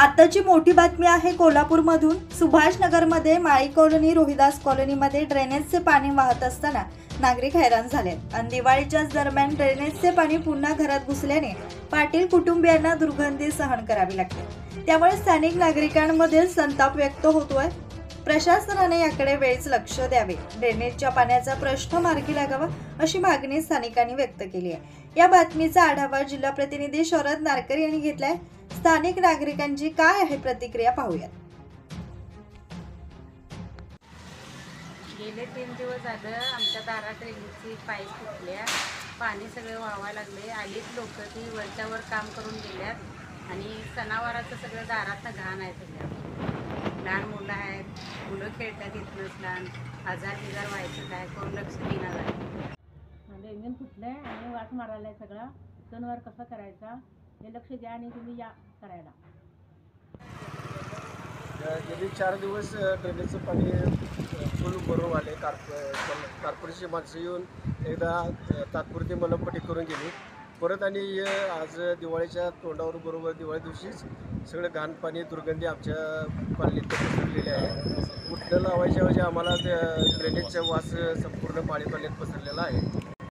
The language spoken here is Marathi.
आताची मोठी बातमी आहे कोल्हापूरमधून। सुभाषनगरमध्ये माळी कॉलनी, रोहिदास कॉलनीमध्ये ड्रेनेजचे पाणी वाहत असताना नागरिक हैराण झाले आणि दिवाळीच्याच दरम्यान ड्रेनेजचे पाणी पुन्हा घरात घुसल्याने पाटील कुटुंबियांना दुर्गंधी सहन करावी लागते। त्यामुळे स्थानिक नागरिकांमध्ये संताप व्यक्त होतोय। प्रशासनाने याकडे वेळीच लक्ष द्यावे, ड्रेनेजच्या पाण्याचा प्रश्न मार्गी लागावा अशी मागणी स्थानिकांनी व्यक्त केली आहे। या बातमीचा आढावा जिल्हा प्रतिनिधी शरद नारकर यांनी घेतलाय। स्थानिक नागरिकांची काय आहे प्रतिक्रिया पाहूया। गेले 3 दिवस झालं आमच्या दारात ड्रेनेजची पाईप फुटल्या, पाणी सगळे वाहायला लागले। आलीत लोक ती वरच्यावर काम करून गेल्यात आणि सणावाराचं सगळं दारातनं घाण आहे। सगळं लहान मुलं आहेत, मुलं खेळतात इथनंच, लहान आजार बिजार व्हायचं काय कोण लक्ष देणार आहे। ड्रेनेज फुटलंय आणि वास मारायला सगळा, सणवार कसा करायचा हे लक्ष द्या आणि तुम्ही या करायला। गेली 4 दिवस ड्रेनेजचं पाणी फुल भरून आले। कॉर्पोरेशनची माणसं येऊन एकदा तात्पुरती मलमपट्टी करून गेली, परत आणि आज दिवाळीच्या तोंडावर बरोबर दिवाळी दिवशीच सगळं घाण पाणी दुर्गंधी आमच्या कॉलनीत पसरलेली आहे। उठणं लावायच्या ऐवजी आम्हाला ड्रेनेजचा वास संपूर्ण माळी कॉलनीत पसरलेला आहे।